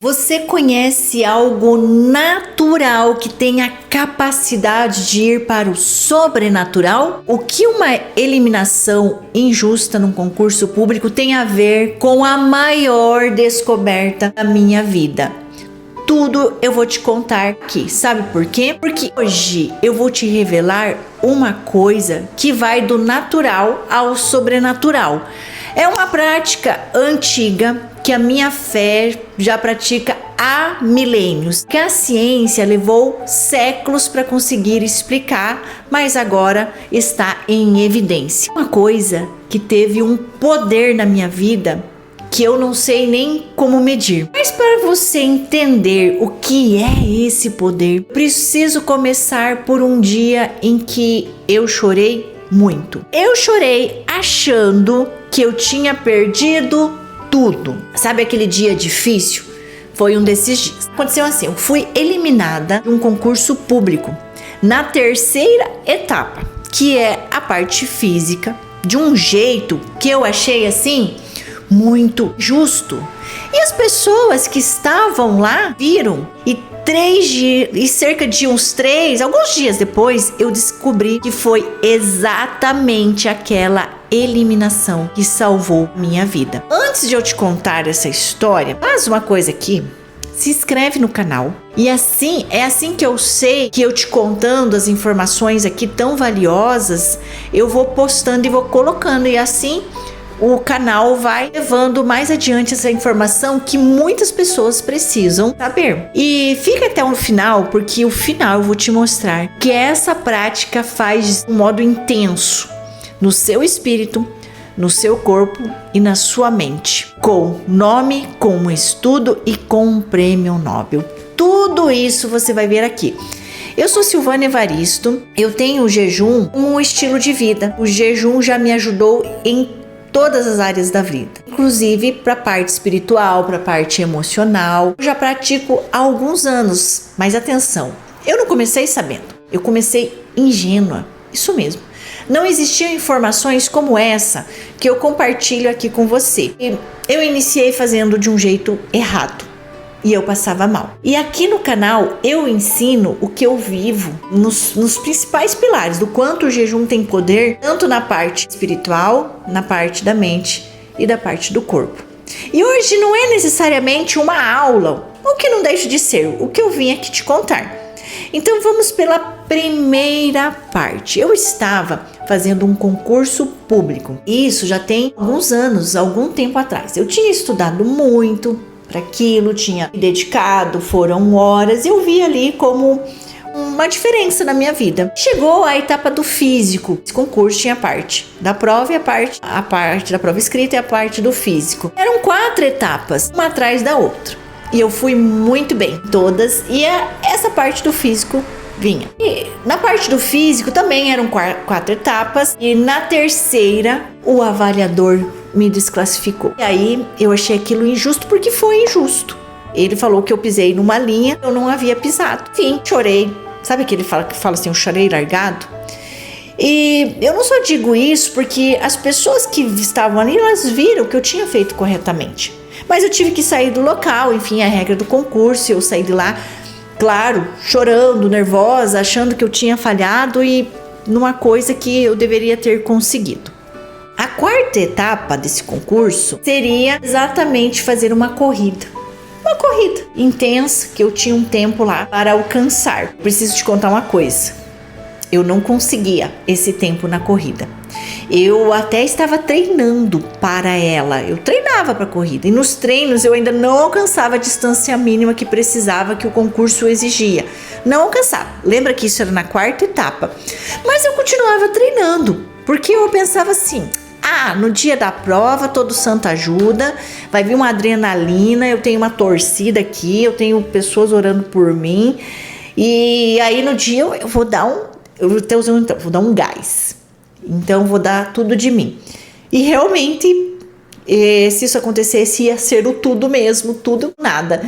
Você conhece algo natural que tem a capacidade de ir para o sobrenatural? O que uma eliminação injusta num concurso público tem a ver com a maior descoberta da minha vida? Tudo eu vou te contar aqui. Sabe por quê? Porque hoje eu vou te revelar uma coisa que vai do natural ao sobrenatural. É uma prática antiga que a minha fé já pratica há milênios, que a ciência levou séculos para conseguir explicar, mas agora está em evidência. Uma coisa que teve um poder na minha vida que eu não sei nem como medir. Mas para você entender o que é esse poder, preciso começar por um dia em que eu chorei muito. Eu chorei achando que eu tinha perdido tudo. Sabe aquele dia difícil? Foi um desses dias. Aconteceu assim, eu fui eliminada de um concurso público na terceira etapa, que é a parte física, de um jeito que eu achei assim muito justo. E as pessoas que estavam lá viram, e cerca de alguns dias depois, eu descobri que foi exatamente aquela eliminação que salvou minha vida. Antes de eu te contar essa história, faz uma coisa aqui. Se inscreve no canal. E é assim que eu sei que eu te contando as informações aqui tão valiosas, eu vou postando e vou colocando, e assim o canal vai levando mais adiante essa informação que muitas pessoas precisam saber. E fica até o final, porque o final eu vou te mostrar que essa prática faz de um modo intenso no seu espírito, no seu corpo e na sua mente, com nome, com um estudo e com um prêmio Nobel. Tudo isso você vai ver aqui. Eu sou Silvana Evaristo, eu tenho o jejum como um estilo de vida. O jejum já me ajudou em todas as áreas da vida, inclusive para a parte espiritual, para a parte emocional. Eu já pratico há alguns anos, mas atenção, eu não comecei sabendo, eu comecei ingênua, isso mesmo. Não existiam informações como essa que eu compartilho aqui com você. Eu iniciei fazendo de um jeito errado e eu passava mal. E aqui no canal eu ensino o que eu vivo nos principais pilares do quanto o jejum tem poder, tanto na parte espiritual, na parte da mente e da parte do corpo. E hoje não é necessariamente uma aula, o que não deixa de ser o que eu vim aqui te contar. Então vamos pela primeira parte. Eu estava fazendo um concurso público. Isso já tem alguns anos, algum tempo atrás. Eu tinha estudado muito para aquilo, tinha me dedicado, foram horas, eu vi ali como uma diferença na minha vida. Chegou a etapa do físico. Esse concurso tinha a parte da prova e a parte da prova escrita e a parte do físico. Eram 4 etapas, uma atrás da outra. E eu fui muito bem, todas, e essa parte do físico vinha. E na parte do físico também eram 4 etapas, e na terceira o avaliador me desclassificou. E aí eu achei aquilo injusto, porque foi injusto. Ele falou que eu pisei numa linha que eu não havia pisado. Enfim, chorei. Sabe que ele fala assim, eu chorei largado? E eu não só digo isso porque as pessoas que estavam ali, elas viram que eu tinha feito corretamente. Mas eu tive que sair do local, enfim, a regra do concurso, eu saí de lá, claro, chorando, nervosa, achando que eu tinha falhado e numa coisa que eu deveria ter conseguido. A 4ª etapa desse concurso seria exatamente fazer uma corrida. Uma corrida intensa que eu tinha um tempo lá para alcançar. Preciso te contar uma coisa. Eu não conseguia esse tempo na corrida. Eu até estava treinando para ela. Eu treinava para a corrida. E nos treinos eu ainda não alcançava a distância mínima que precisava, que o concurso exigia. Não alcançava. Lembra que isso era na 4ª etapa. Mas eu continuava treinando. Porque eu pensava assim, no dia da prova todo santo ajuda, vai vir uma adrenalina, eu tenho uma torcida aqui, eu tenho pessoas orando por mim. E aí no dia eu vou dar um gás. Então vou dar tudo de mim. E realmente, se isso acontecesse, ia ser o tudo mesmo, tudo nada.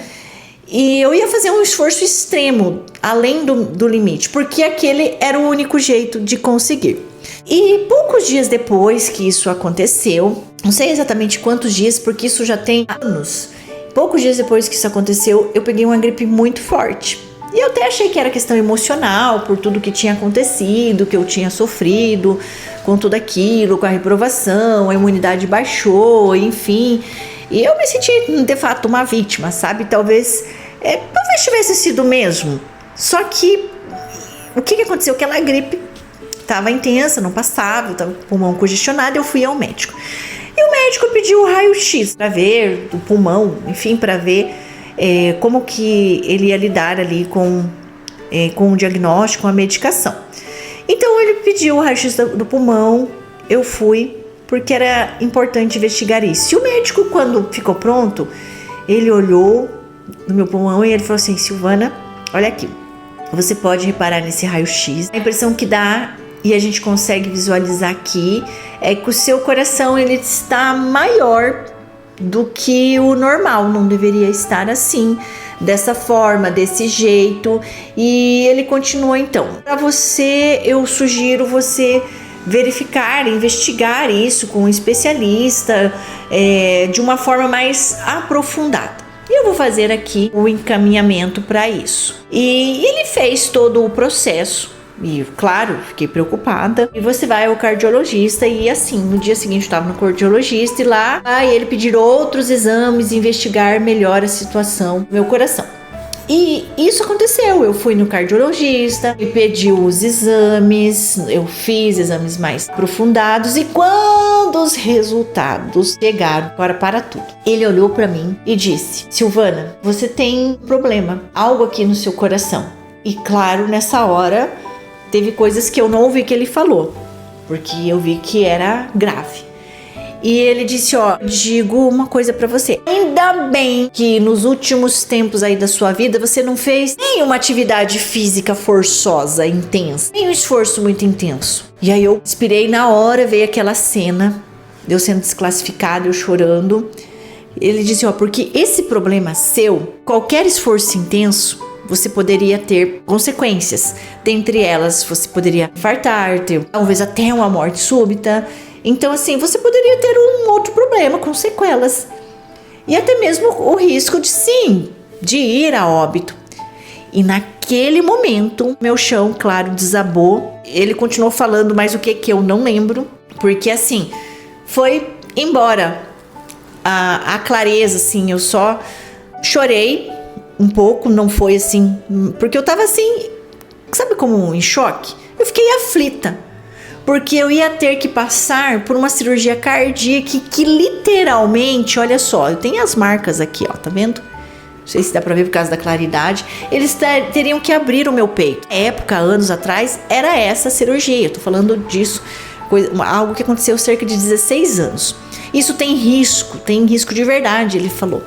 E eu ia fazer um esforço extremo, além do limite, porque aquele era o único jeito de conseguir. E poucos dias depois que isso aconteceu, não sei exatamente quantos dias, porque isso já tem anos, poucos dias depois que isso aconteceu, eu peguei uma gripe muito forte. E eu até achei que era questão emocional, por tudo que tinha acontecido, que eu tinha sofrido com tudo aquilo, com a reprovação, a imunidade baixou, enfim. E eu me senti, de fato, uma vítima, sabe? Talvez tivesse sido mesmo. Só que, o que aconteceu? Aquela gripe estava intensa, não passava, eu estava com o pulmão congestionado, eu fui ao médico. E o médico pediu o raio-x para ver o pulmão, enfim, para ver como que ele ia lidar ali com o diagnóstico, com a medicação. Então ele pediu o raio-x do pulmão, eu fui, porque era importante investigar isso. E o médico, quando ficou pronto, ele olhou no meu pulmão e ele falou assim: Silvana, olha aqui, você pode reparar nesse raio-x. A impressão que dá, e a gente consegue visualizar aqui, é que o seu coração ele está maior do que o normal, não deveria estar assim, dessa forma, desse jeito. E ele continua então: para você, eu sugiro você verificar, investigar isso com um especialista de uma forma mais aprofundada. E eu vou fazer aqui o encaminhamento para isso. E ele fez todo o processo. E, claro, fiquei preocupada. E você vai ao cardiologista e assim, no dia seguinte eu estava no cardiologista e lá vai ele pedir outros exames e investigar melhor a situação do meu coração. E isso aconteceu, eu fui no cardiologista, ele pediu os exames, eu fiz exames mais aprofundados e quando os resultados chegaram, agora para tudo, ele olhou para mim e disse: Silvana, você tem um problema, algo aqui no seu coração. E claro, nessa hora teve coisas que eu não ouvi que ele falou, porque eu vi que era grave. E ele disse: digo uma coisa pra você. Ainda bem que nos últimos tempos aí da sua vida você não fez nenhuma atividade física forçosa, intensa, nem um esforço muito intenso. E aí eu inspirei na hora, veio aquela cena, eu sendo desclassificada, eu chorando. Ele disse: porque esse problema seu, qualquer esforço intenso, você poderia ter consequências. Dentre elas, você poderia infartar, ter talvez até uma morte súbita. Então, assim, você poderia ter um outro problema com sequelas. E até mesmo o risco de ir a óbito. E naquele momento, meu chão, claro, desabou. Ele continuou falando, mas o que eu não lembro. Porque, assim, foi embora a clareza, assim. Eu só chorei um pouco, não foi assim... Porque eu tava assim, sabe como em choque? Eu fiquei aflita. Porque eu ia ter que passar por uma cirurgia cardíaca que literalmente, olha só, eu tenho as marcas aqui, tá vendo? Não sei se dá pra ver por causa da claridade. Eles teriam que abrir o meu peito. Na época, anos atrás, era essa cirurgia. Eu tô falando disso, algo que aconteceu cerca de 16 anos. Isso tem risco de verdade, ele falou.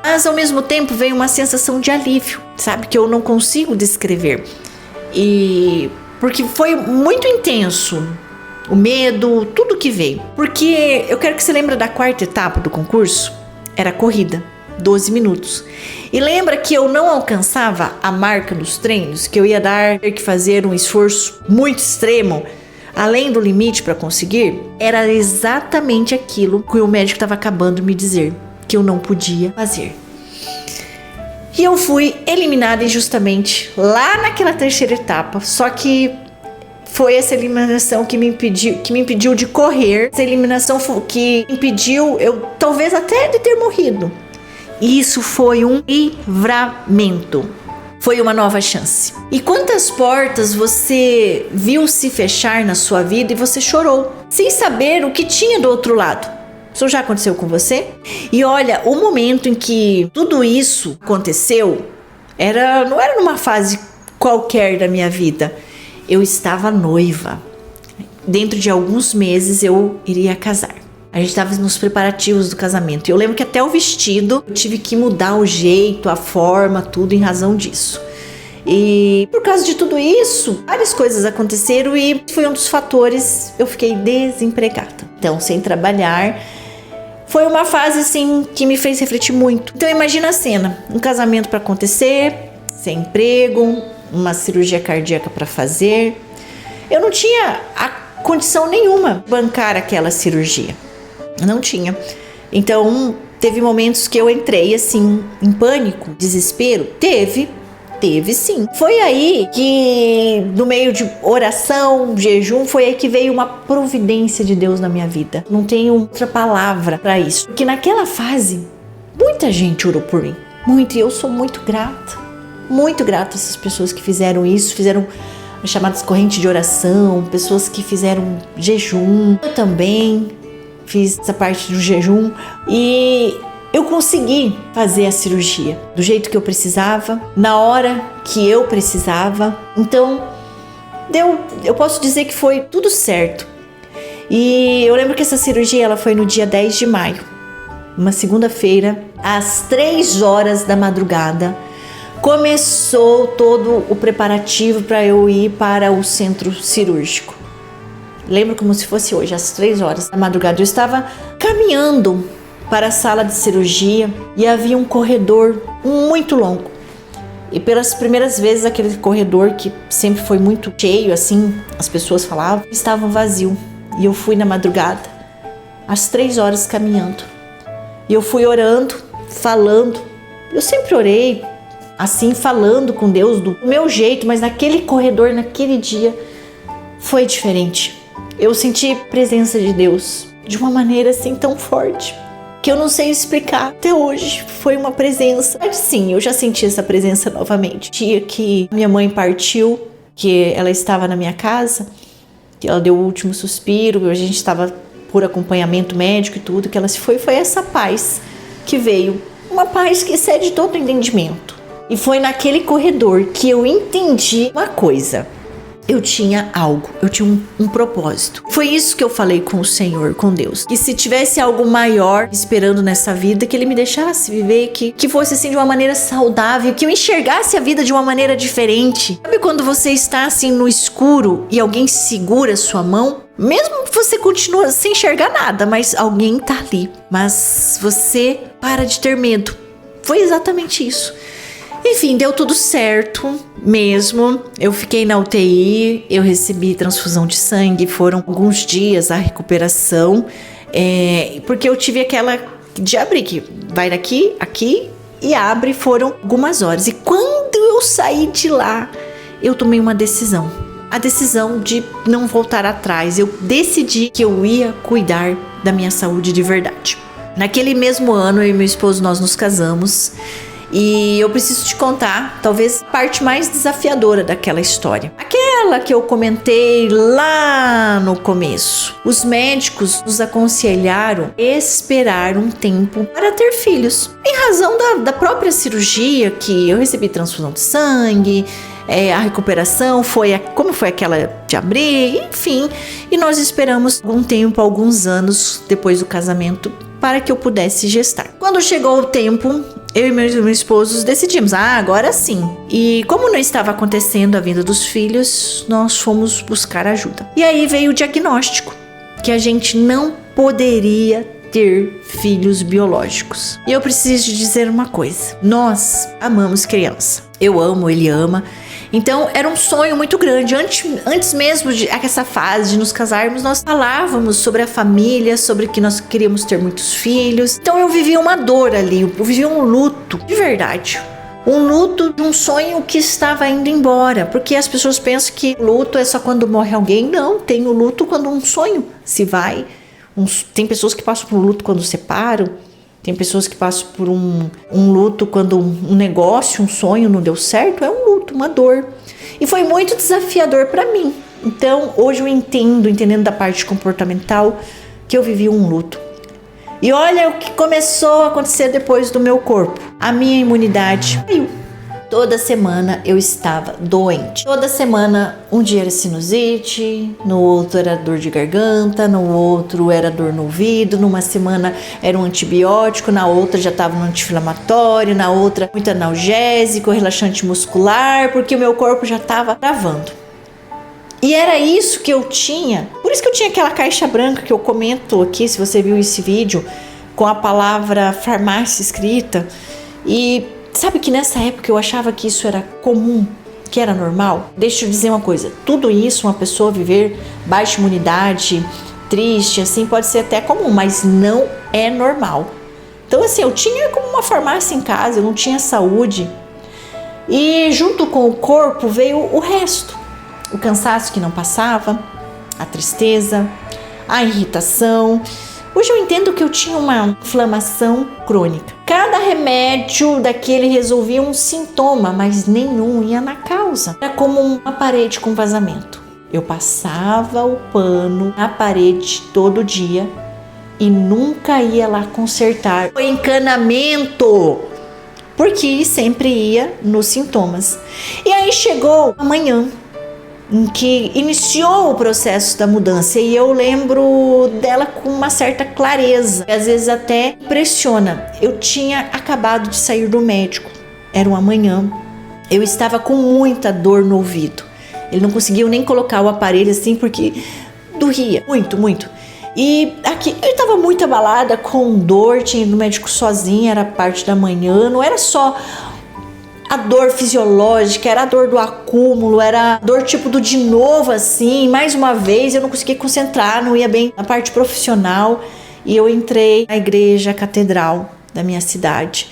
Mas ao mesmo tempo veio uma sensação de alívio, sabe? Que eu não consigo descrever. Porque foi muito intenso, o medo, tudo que veio. Porque eu quero que você lembre da quarta etapa do concurso, era a corrida, 12 minutos. E lembra que eu não alcançava a marca dos treinos, que eu ia ter que fazer um esforço muito extremo, além do limite para conseguir? Era exatamente aquilo que o médico estava acabando de me dizer, que eu não podia fazer. E eu fui eliminada injustamente lá naquela terceira etapa. Só que foi essa eliminação que me impediu de correr. Essa eliminação que impediu eu talvez até de ter morrido. E isso foi um livramento. Foi uma nova chance. E quantas portas você viu se fechar na sua vida e você chorou, sem saber o que tinha do outro lado? Isso já aconteceu com você? E olha, o momento em que tudo isso aconteceu, não era numa fase qualquer da minha vida. Eu estava noiva. Dentro de alguns meses eu iria casar. A gente estava nos preparativos do casamento. E eu lembro que até o vestido eu tive que mudar o jeito, a forma, tudo em razão disso. E por causa de tudo isso, várias coisas aconteceram e foi um dos fatores, eu fiquei desempregada. Então, sem trabalhar... Foi uma fase, assim, que me fez refletir muito. Então, imagina a cena. Um casamento para acontecer, sem emprego, uma cirurgia cardíaca para fazer. Eu não tinha a condição nenhuma de bancar aquela cirurgia. Não tinha. Então, Teve momentos que eu entrei assim em pânico, desespero. Teve sim. Foi aí que, no meio de oração, jejum, foi aí que veio uma providência de Deus na minha vida. Não tenho outra palavra para isso. Porque naquela fase, muita gente orou por mim. Muito, e eu sou muito grata a essas pessoas que fizeram isso, fizeram as chamadas correntes de oração, pessoas que fizeram jejum. Eu também fiz essa parte do jejum e eu consegui fazer a cirurgia do jeito que eu precisava, na hora que eu precisava. Então, eu posso dizer que foi tudo certo. E eu lembro que essa cirurgia ela foi no dia 10 de maio, uma segunda-feira, às 3 horas da madrugada. Começou todo o preparativo para eu ir para o centro cirúrgico. Lembro como se fosse hoje, às 3 horas da madrugada. Eu estava caminhando para a sala de cirurgia e havia um corredor muito longo. E pelas primeiras vezes aquele corredor que sempre foi muito cheio, assim, as pessoas falavam, estava vazio. E eu fui na madrugada, às 3 horas caminhando. E eu fui orando, falando. Eu sempre orei assim, falando com Deus do meu jeito, mas naquele corredor, naquele dia, foi diferente. Eu senti a presença de Deus de uma maneira assim tão forte que eu não sei explicar. Até hoje foi uma presença. Mas sim, eu já senti essa presença novamente. Dia que minha mãe partiu, que ela estava na minha casa, que ela deu o último suspiro, a gente estava por acompanhamento médico e tudo, que ela se foi essa paz que veio. Uma paz que excede todo o entendimento. E foi naquele corredor que eu entendi uma coisa. Eu tinha algo, eu tinha um propósito. Foi isso que eu falei com o Senhor, com Deus. Que se tivesse algo maior esperando nessa vida, que Ele me deixasse viver, que fosse assim de uma maneira saudável, que eu enxergasse a vida de uma maneira diferente. Sabe quando você está assim no escuro e alguém segura sua mão? Mesmo que você continua sem enxergar nada, mas alguém tá ali. Mas você para de ter medo. Foi exatamente isso. Enfim, deu tudo certo mesmo. Eu fiquei na UTI, eu recebi transfusão de sangue, foram alguns dias a recuperação, porque eu tive aquela de abrir, que vai daqui, aqui e abre, foram algumas horas. E quando eu saí de lá, eu tomei uma decisão. A decisão de não voltar atrás. Eu decidi que eu ia cuidar da minha saúde de verdade. Naquele mesmo ano, eu e meu esposo, nós nos casamos. E eu preciso te contar, talvez, a parte mais desafiadora daquela história. Aquela que eu comentei lá no começo. Os médicos nos aconselharam esperar um tempo para ter filhos. Em razão da própria cirurgia, que eu recebi transfusão de sangue, a recuperação como foi aquela de abrir, enfim. E nós esperamos algum tempo, alguns anos depois do casamento, para que eu pudesse gestar. Quando chegou o tempo, eu e meus esposos decidimos, agora sim. E como não estava acontecendo a vinda dos filhos, nós fomos buscar ajuda. E aí veio o diagnóstico, que a gente não poderia ter filhos biológicos. E eu preciso te dizer uma coisa, nós amamos criança. Eu amo, ele ama. Então era um sonho muito grande. Antes mesmo dessa fase de nos casarmos, nós falávamos sobre a família, sobre que nós queríamos ter muitos filhos. Então eu vivi uma dor ali, eu vivi um luto, de verdade. Um luto de um sonho que estava indo embora. Porque as pessoas pensam que luto é só quando morre alguém. Não, tem o luto quando um sonho se vai. Tem pessoas que passam por um luto quando separam. Tem pessoas que passam por um luto quando um negócio, um sonho não deu certo. É um luto, uma dor. E foi muito desafiador para mim. Então, hoje eu entendendo da parte comportamental, que eu vivi um luto. E olha o que começou a acontecer depois do meu corpo. A minha imunidade caiu. Toda semana eu estava doente. Toda semana, um dia era sinusite, no outro era dor de garganta, no outro era dor no ouvido, numa semana era um antibiótico, na outra já estava no anti-inflamatório, na outra muito analgésico, relaxante muscular, porque o meu corpo já estava travando. E era isso que eu tinha. Por isso que eu tinha aquela caixa branca que eu comento aqui, se você viu esse vídeo, com a palavra farmácia escrita. E sabe que nessa época eu achava que isso era comum, que era normal? Deixa eu dizer uma coisa, tudo isso, uma pessoa viver baixa imunidade, triste, assim, pode ser até comum, mas não é normal. Então assim, eu tinha como uma farmácia em casa, eu não tinha saúde. E junto com o corpo veio o resto. O cansaço que não passava, a tristeza, a irritação. Hoje eu entendo que eu tinha uma inflamação crônica. Cada remédio daquele resolvia um sintoma, mas nenhum ia na causa. Era como uma parede com vazamento. Eu passava o pano na parede todo dia e nunca ia lá consertar o encanamento, porque sempre ia nos sintomas. E aí chegou a manhã em que iniciou o processo da mudança e eu lembro dela com uma certa clareza, às vezes até impressiona. Eu tinha acabado de sair do médico, era uma manhã, eu estava com muita dor no ouvido. Ele não conseguiu nem colocar o aparelho assim porque doía muito. E aqui eu estava muito abalada, com dor, tinha ido no médico sozinha, era parte da manhã, não era só a dor fisiológica, era a dor do acúmulo, era a dor tipo do de novo assim, mais uma vez eu não conseguia concentrar, não ia bem na parte profissional. E eu entrei na igreja catedral da minha cidade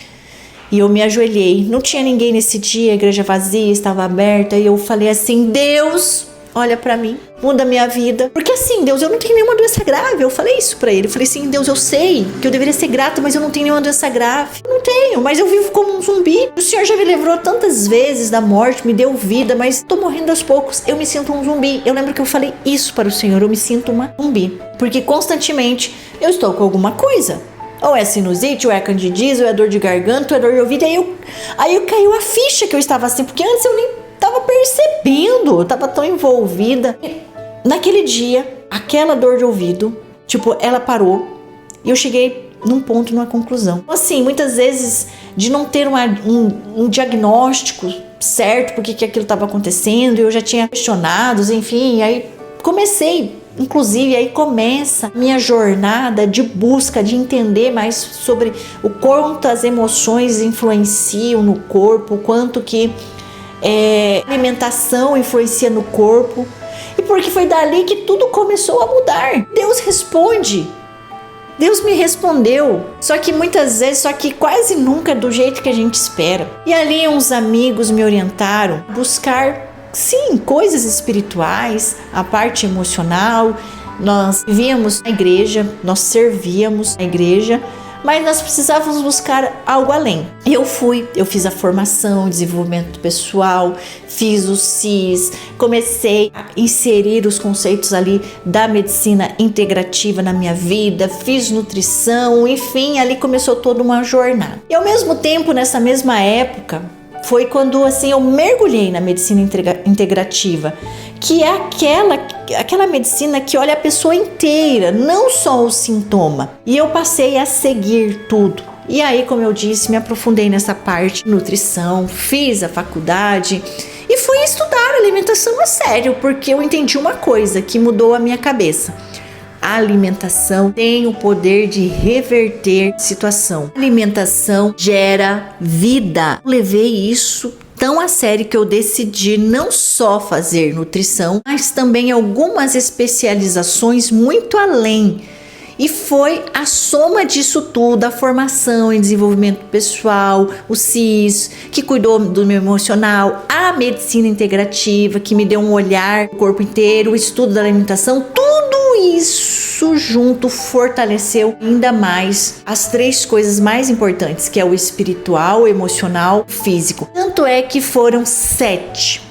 e eu me ajoelhei, não tinha ninguém nesse dia, a igreja vazia, estava aberta, e eu falei assim: Deus, olha pra mim, muda a minha vida. Porque assim, Deus, eu não tenho nenhuma doença grave. Eu falei isso pra ele. Eu falei assim: Deus, eu sei que eu deveria ser grata, mas eu não tenho nenhuma doença grave. Eu não tenho, mas eu vivo como um zumbi. O Senhor já me livrou tantas vezes da morte, me deu vida, mas tô morrendo aos poucos. Eu me sinto um zumbi. Eu lembro que eu falei isso para o Senhor. Eu me sinto uma zumbi. Porque constantemente eu estou com alguma coisa. Ou é sinusite, ou é candidíase, ou é dor de garganta, ou é dor de ouvido. Aí caiu a ficha que eu estava assim, porque antes eu nem tava percebendo, eu tava tão envolvida. Naquele dia, aquela dor de ouvido, tipo, ela parou e eu cheguei num ponto, numa conclusão. Assim, muitas vezes, de não ter um diagnóstico certo porque que aquilo estava acontecendo, eu já tinha questionados, enfim, aí comecei. Inclusive, aí começa a minha jornada de busca, de entender mais sobre o quanto as emoções influenciam no corpo, o quanto que a alimentação influencia no corpo. E porque foi dali que tudo começou a mudar. Deus responde. Deus me respondeu. Só que muitas vezes, só que quase nunca do jeito que a gente espera. E ali uns amigos me orientaram a buscar, sim, coisas espirituais, a parte emocional. Nós vivíamos na igreja, nós servíamos na igreja, mas nós precisávamos buscar algo além. Eu fiz a formação, desenvolvimento pessoal, fiz o CIS, comecei a inserir os conceitos ali da medicina integrativa na minha vida, fiz nutrição, enfim, ali começou toda uma jornada. E ao mesmo tempo, nessa mesma época, foi quando assim eu mergulhei na medicina integrativa, que é aquela medicina que olha a pessoa inteira, não só o sintoma. E eu passei a seguir tudo. E aí, como eu disse, me aprofundei nessa parte de nutrição, fiz a faculdade e fui estudar alimentação a sério, porque eu entendi uma coisa que mudou a minha cabeça. A alimentação tem o poder de reverter a situação. A alimentação gera vida. Eu levei isso tão a sério que eu decidi não só fazer nutrição, mas também algumas especializações muito além. E foi a soma disso tudo, a formação em desenvolvimento pessoal, o CIS, que cuidou do meu emocional, a medicina integrativa, que me deu um olhar do corpo inteiro, o estudo da alimentação, tudo isso junto fortaleceu ainda mais as três coisas mais importantes, que é o espiritual, o emocional, o físico. Tanto é que foram 7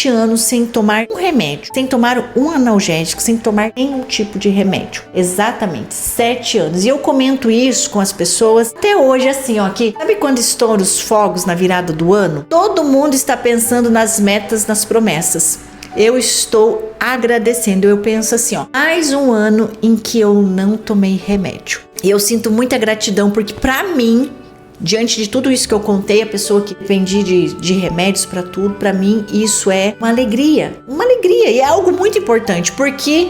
anos sem tomar um remédio, sem tomar um analgésico, sem tomar nenhum tipo de remédio. Exatamente, 7 anos. E eu comento isso com as pessoas até hoje, assim, ó, que sabe quando estouram os fogos na virada do ano? Todo mundo está pensando nas metas, nas promessas. Eu estou agradecendo, eu penso assim, ó, mais um ano em que eu não tomei remédio. E eu sinto muita gratidão, porque pra mim, diante de tudo isso que eu contei, a pessoa que dependia de remédios para tudo, para mim isso é uma alegria, e é algo muito importante, porque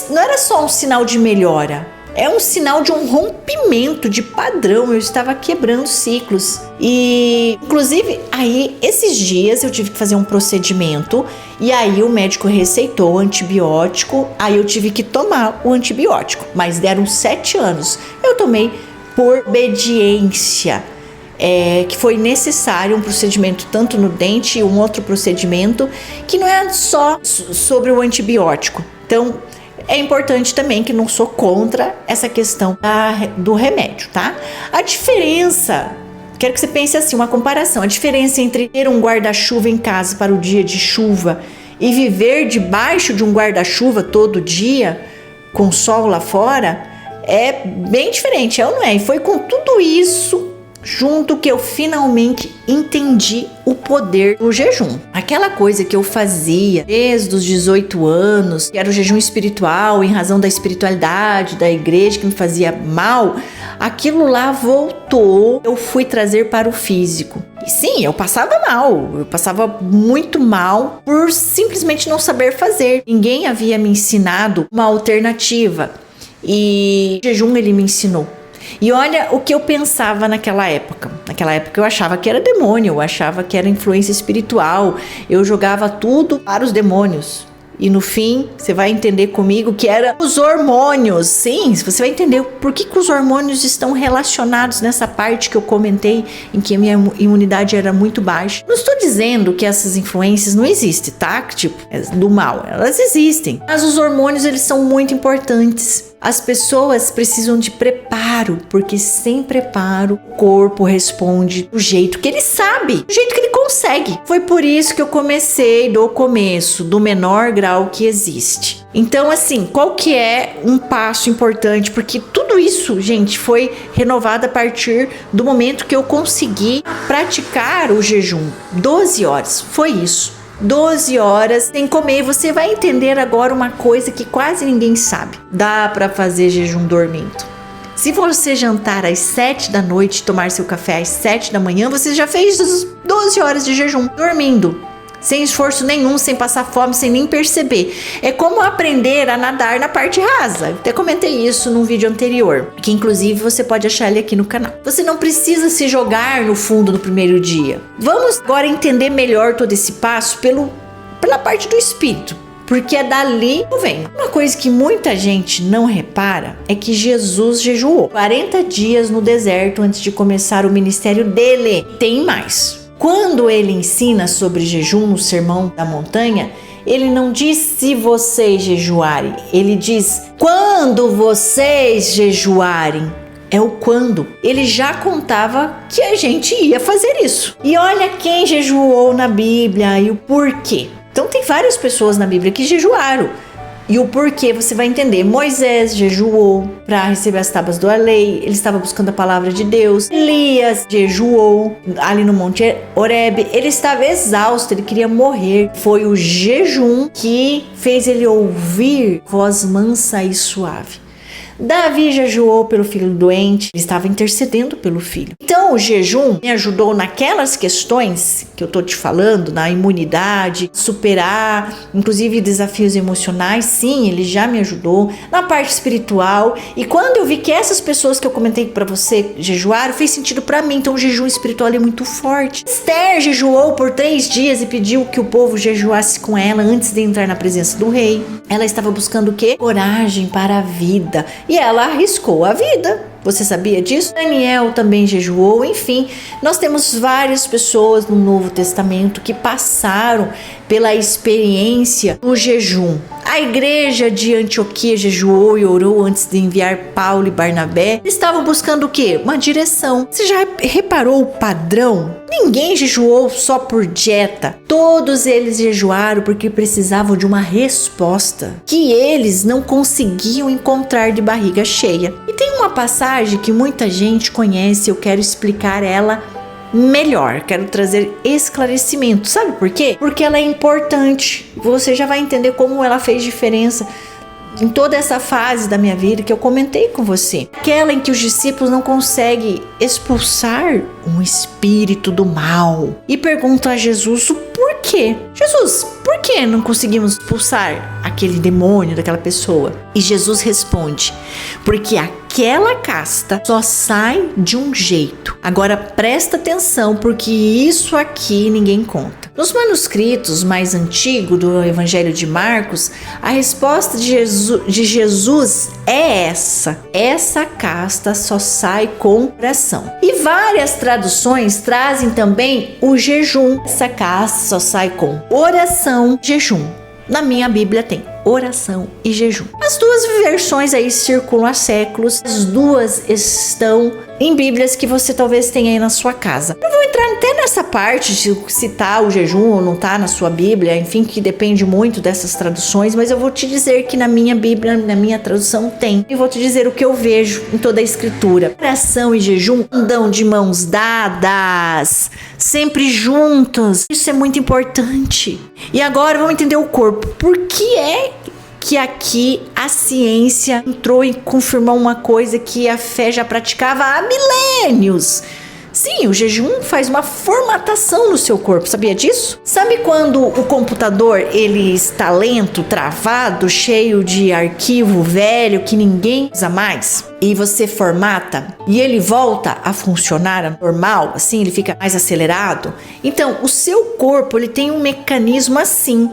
não era só um sinal de melhora, é um sinal de um rompimento de padrão. Eu estava quebrando ciclos e, inclusive, aí esses dias eu tive que fazer um procedimento e aí o médico receitou antibiótico, aí eu tive que tomar o antibiótico, mas deram 7 anos, eu tomei por obediência. Que foi necessário um procedimento tanto no dente e um outro procedimento que não é só sobre o antibiótico. Então, é importante também que não sou contra essa questão do remédio, tá? A diferença, quero que você pense assim, uma comparação, a diferença entre ter um guarda-chuva em casa para o dia de chuva e viver debaixo de um guarda-chuva todo dia, com sol lá fora, é bem diferente, é ou não é? E foi com tudo isso junto que eu finalmente entendi o poder do jejum. Aquela coisa que eu fazia desde os 18 anos, que era o jejum espiritual, em razão da espiritualidade, da igreja, que me fazia mal, aquilo lá voltou, eu fui trazer para o físico. E sim, eu passava muito mal por simplesmente não saber fazer. Ninguém havia me ensinado uma alternativa e o jejum ele me ensinou. E olha o que eu pensava naquela época. Naquela época eu achava que era demônio, eu achava que era influência espiritual. Eu jogava tudo para os demônios. E no fim, você vai entender comigo que era os hormônios. Sim, você vai entender por que os hormônios estão relacionados nessa parte que eu comentei, em que a minha imunidade era muito baixa. Não estou dizendo que essas influências não existem, tá? Tipo, do mal, elas existem. Mas os hormônios, eles são muito importantes. As pessoas precisam de preparo, porque sem preparo o corpo responde do jeito que ele sabe, do jeito que ele consegue. Foi por isso que eu comecei do começo, do menor grau que existe. Então, assim, qual que é um passo importante? Porque tudo isso, gente, foi renovado a partir do momento que eu consegui praticar o jejum. 12 horas, foi isso. 12 horas sem comer. Você vai entender agora uma coisa que quase ninguém sabe. Dá para fazer jejum dormindo. Se você jantar às 7 da noite e tomar seu café às 7 da manhã, você já fez 12 horas de jejum dormindo. Sem esforço nenhum, sem passar fome, sem nem perceber. É como aprender a nadar na parte rasa. Eu até comentei isso num vídeo anterior, que inclusive você pode achar ele aqui no canal. Você não precisa se jogar no fundo no primeiro dia. Vamos agora entender melhor todo esse passo pela parte do espírito, porque é dali que vem. Uma coisa que muita gente não repara é que Jesus jejuou 40 dias no deserto antes de começar o ministério dele. Tem mais. Quando ele ensina sobre jejum no Sermão da Montanha, ele não diz se vocês jejuarem, ele diz quando vocês jejuarem. É o quando. Ele já contava que a gente ia fazer isso. E olha quem jejuou na Bíblia e o porquê. Então tem várias pessoas na Bíblia que jejuaram. E o porquê você vai entender. Moisés jejuou para receber as tábuas da lei. Ele estava buscando a palavra de Deus. Elias jejuou ali no Monte Horebe. Ele estava exausto, ele queria morrer. Foi o jejum que fez ele ouvir voz mansa e suave. Davi jejuou pelo filho doente, ele estava intercedendo pelo filho. Então o jejum me ajudou naquelas questões que eu tô te falando, na imunidade, superar, inclusive desafios emocionais. Sim, ele já me ajudou na parte espiritual. E quando eu vi que essas pessoas que eu comentei para você jejuaram, fez sentido para mim. Então o jejum espiritual é muito forte. Esther jejuou por 3 dias e pediu que o povo jejuasse com ela antes de entrar na presença do rei. Ela estava buscando o quê? Coragem para a vida. E ela arriscou a vida. Você sabia disso? Daniel também jejuou. Enfim, nós temos várias pessoas no Novo Testamento que passaram pela experiência do jejum. A igreja de Antioquia jejuou e orou antes de enviar Paulo e Barnabé. Eles estavam buscando o quê? Uma direção. Você já reparou o padrão? Ninguém jejuou só por dieta. Todos eles jejuaram porque precisavam de uma resposta que eles não conseguiam encontrar de barriga cheia. E tem uma passagem que muita gente conhece, eu quero explicar ela melhor, quero trazer esclarecimento. Sabe por quê? Porque ela é importante. Você já vai entender como ela fez diferença em toda essa fase da minha vida que eu comentei com você. Aquela em que os discípulos não conseguem expulsar um espírito do mal e perguntam a Jesus o porquê. Jesus, por que não conseguimos expulsar aquele demônio daquela pessoa? E Jesus responde: porque aquela casta só sai de um jeito. Agora presta atenção, porque isso aqui ninguém conta. Nos manuscritos mais antigos do Evangelho de Marcos, a resposta de Jesus é essa: essa casta só sai com oração. E várias traduções trazem também o jejum. Essa casta só sai com oração, jejum. Na minha Bíblia tem oração e jejum. As duas versões aí circulam há séculos. As duas estão em Bíblias que você talvez tenha aí na sua casa. Eu vou entrar até nessa parte de citar o jejum ou não tá na sua Bíblia, enfim, que depende muito dessas traduções, mas eu vou te dizer que na minha Bíblia, na minha tradução tem. E vou te dizer o que eu vejo em toda a Escritura. Oração e jejum andam de mãos dadas, sempre juntos. Isso é muito importante. E agora vamos entender o corpo. Por que é que aqui a ciência entrou e confirmou uma coisa que a fé já praticava há milênios? Sim, o jejum faz uma formatação no seu corpo, sabia disso? Sabe quando o computador ele está lento, travado, cheio de arquivo velho que ninguém usa mais? E você formata e ele volta a funcionar normal, assim, ele fica mais acelerado? Então, o seu corpo ele tem um mecanismo assim.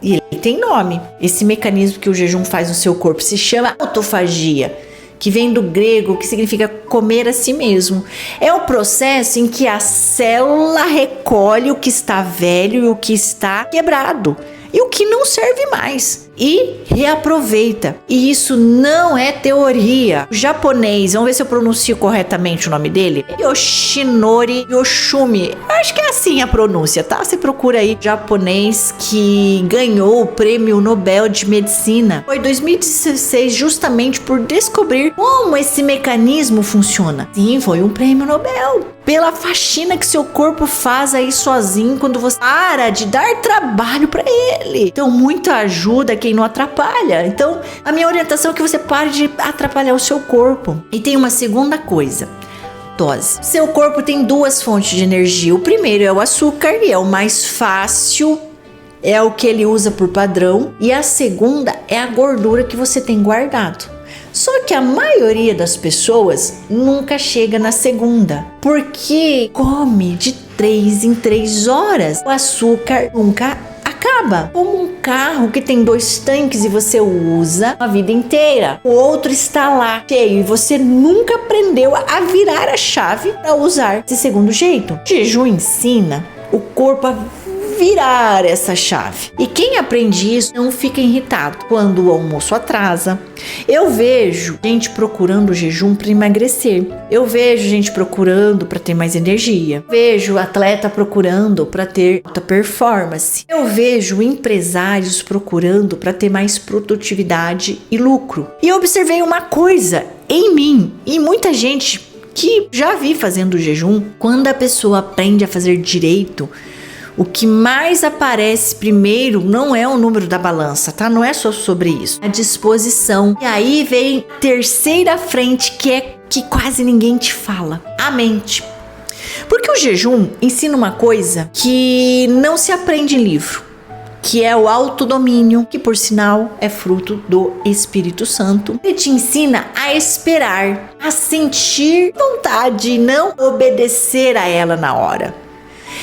E ele tem nome. Esse mecanismo que o jejum faz no seu corpo se chama autofagia, que vem do grego, que significa comer a si mesmo. É o processo em que a célula recolhe o que está velho e o que está quebrado e o que não serve mais e reaproveita. E isso não é teoria. O japonês, vamos ver se eu pronuncio corretamente o nome dele, Yoshinori Yoshumi. Acho que é assim a pronúncia, tá? Você procura aí, japonês que ganhou o Prêmio Nobel de Medicina. Foi em 2016, justamente por descobrir como esse mecanismo funciona. Sim, foi um prêmio Nobel. Pela faxina que seu corpo faz aí sozinho quando você para de dar trabalho para ele. Então, muita ajuda quem não atrapalha. Então, a minha orientação é que você pare de atrapalhar o seu corpo. E tem uma segunda coisa. Dose. Seu corpo tem duas fontes de energia. O primeiro é o açúcar, e é o mais fácil, é o que ele usa por padrão. E a segunda é a gordura que você tem guardado. Só que a maioria das pessoas nunca chega na segunda, porque come de 3 em 3 horas. O açúcar nunca acaba. Como um carro que tem 2 tanques e você usa a vida inteira. O outro está lá cheio e você nunca aprendeu a virar a chave para usar esse segundo jeito. O jejum ensina o corpo a virar essa chave. E quem aprende isso não fica irritado quando o almoço atrasa. Eu vejo gente procurando o jejum para emagrecer. Eu vejo gente procurando para ter mais energia. Eu vejo atleta procurando para ter alta performance. Eu vejo empresários procurando para ter mais produtividade e lucro. E eu observei uma coisa em mim e muita gente que já vi fazendo jejum. Quando a pessoa aprende a fazer direito, o que mais aparece primeiro não é o número da balança, tá? Não é só sobre isso. A disposição. E aí vem terceira frente, que é que quase ninguém te fala. A mente. Porque o jejum ensina uma coisa que não se aprende em livro, que é o autodomínio, que por sinal é fruto do Espírito Santo. Ele te ensina a esperar, a sentir vontade e não obedecer a ela na hora.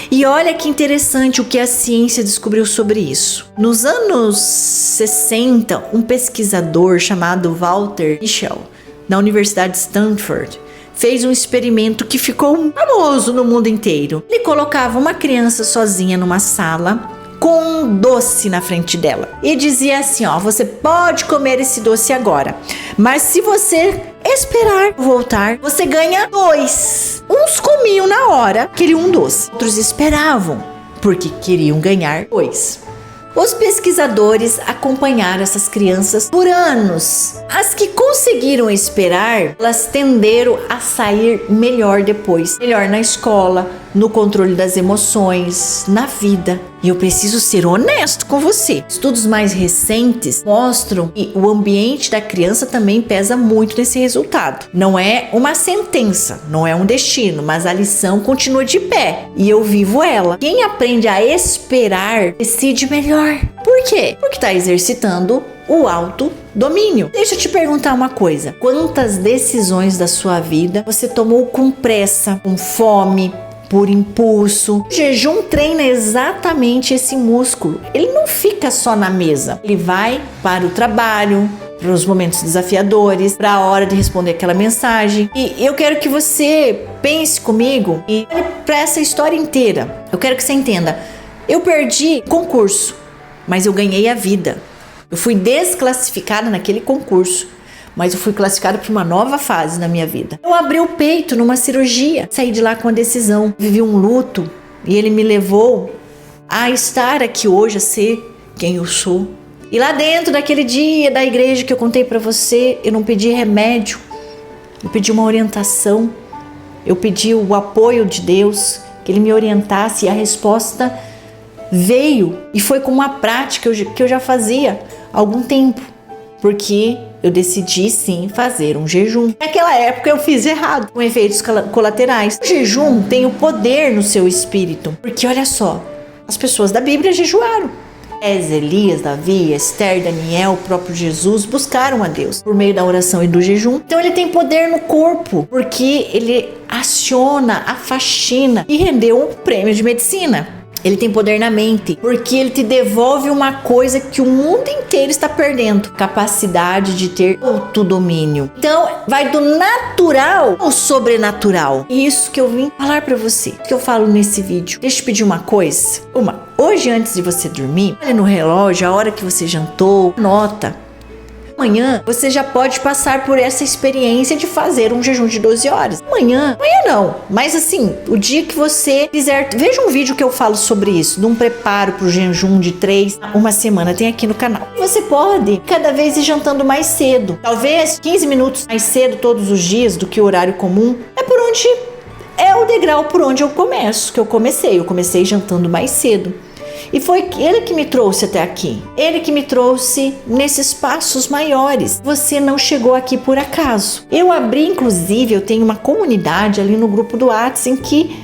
E olha que interessante o que a ciência descobriu sobre isso. Nos anos 60, um pesquisador chamado Walter Mischel, da Universidade de Stanford, fez um experimento que ficou famoso no mundo inteiro. Ele colocava uma criança sozinha numa sala com um doce na frente dela e dizia assim, ó, você pode comer esse doce agora, mas se você esperar voltar, você ganha 2. Uns comiam na hora, queriam um doce. Outros esperavam, porque queriam ganhar 2. Os pesquisadores acompanharam essas crianças por anos. As que conseguiram esperar, elas tenderam a sair melhor depois. Melhor na escola, no controle das emoções, na vida. E eu preciso ser honesto com você. Estudos mais recentes mostram que o ambiente da criança também pesa muito nesse resultado. Não é uma sentença, não é um destino, mas a lição continua de pé e eu vivo ela. Quem aprende a esperar decide melhor. Por quê? Porque está exercitando o autodomínio. Deixa eu te perguntar uma coisa. Quantas decisões da sua vida você tomou com pressa, com fome, por impulso? O jejum treina exatamente esse músculo. Ele não fica só na mesa. Ele vai para o trabalho, para os momentos desafiadores, para a hora de responder aquela mensagem. E eu quero que você pense comigo e olhe para essa história inteira. Eu quero que você entenda. Eu perdi concurso, mas eu ganhei a vida. Eu fui desclassificada naquele concurso, mas eu fui classificada para uma nova fase na minha vida. Eu abri o peito numa cirurgia, saí de lá com a decisão, vivi um luto e ele me levou a estar aqui hoje, a ser quem eu sou. E lá dentro daquele dia da igreja que eu contei para você, eu não pedi remédio, eu pedi uma orientação, eu pedi o apoio de Deus, que Ele me orientasse, e a resposta veio e foi com uma prática que eu já fazia há algum tempo, porque eu decidi sim fazer um jejum. Naquela época eu fiz errado, com efeitos colaterais. O jejum tem o poder no seu espírito, porque olha só, as pessoas da Bíblia jejuaram. Elias, Davi, Esther, Daniel, o próprio Jesus buscaram a Deus por meio da oração e do jejum. Então ele tem poder no corpo, porque ele aciona a faxina e rendeu um prêmio de medicina. Ele tem poder na mente, porque ele te devolve uma coisa que o mundo inteiro está perdendo: capacidade de ter autodomínio. Então, vai do natural ao sobrenatural. E isso que eu vim falar pra você, que eu falo nesse vídeo. Deixa eu te pedir uma coisa. Hoje, antes de você dormir, olha no relógio, a hora que você jantou, anota. Amanhã você já pode passar por essa experiência de fazer um jejum de 12 horas. Amanhã não, mas assim, o dia que você fizer, veja um vídeo que eu falo sobre isso, de um preparo para o jejum de 3 a 1 semana, tem aqui no canal. Você pode cada vez ir jantando mais cedo, talvez 15 minutos mais cedo todos os dias do que o horário comum. É o degrau por onde eu começo, que eu comecei jantando mais cedo. E foi ele que me trouxe até aqui. Ele que me trouxe nesses passos maiores. Você não chegou aqui por acaso. Eu abri, inclusive, eu tenho uma comunidade ali no grupo do WhatsApp em que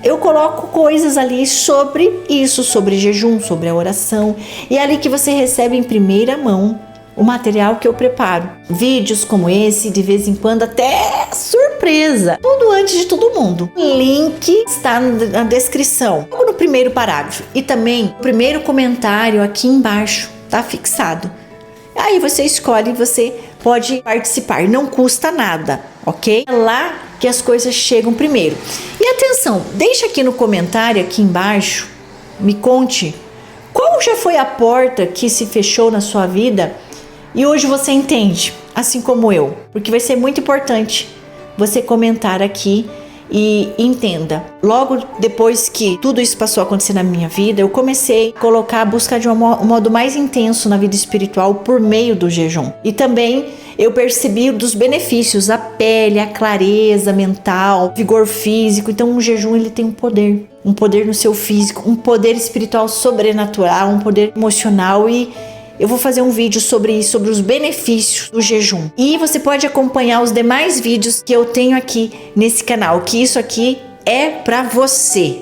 eu coloco coisas ali sobre isso, sobre jejum, sobre a oração. E é ali que você recebe em primeira mão o material que eu preparo. Vídeos como esse, de vez em quando até surpresa. Tudo antes de todo mundo. O link está na descrição, logo no primeiro parágrafo. E também o primeiro comentário aqui embaixo, tá fixado. Aí você escolhe, você pode participar. Não custa nada, ok? É lá que as coisas chegam primeiro. E atenção, deixa aqui no comentário, aqui embaixo, me conte qual já foi a porta que se fechou na sua vida e hoje você entende, assim como eu, porque vai ser muito importante você comentar aqui e entenda. Logo depois que tudo isso passou a acontecer na minha vida, eu comecei a colocar a busca de um modo mais intenso na vida espiritual por meio do jejum. E também eu percebi dos benefícios, a pele, a clareza mental, vigor físico. Então o jejum ele tem um poder no seu físico, um poder espiritual sobrenatural, um poder emocional, e eu vou fazer um vídeo sobre isso, sobre os benefícios do jejum. E você pode acompanhar os demais vídeos que eu tenho aqui nesse canal, que isso aqui é para você.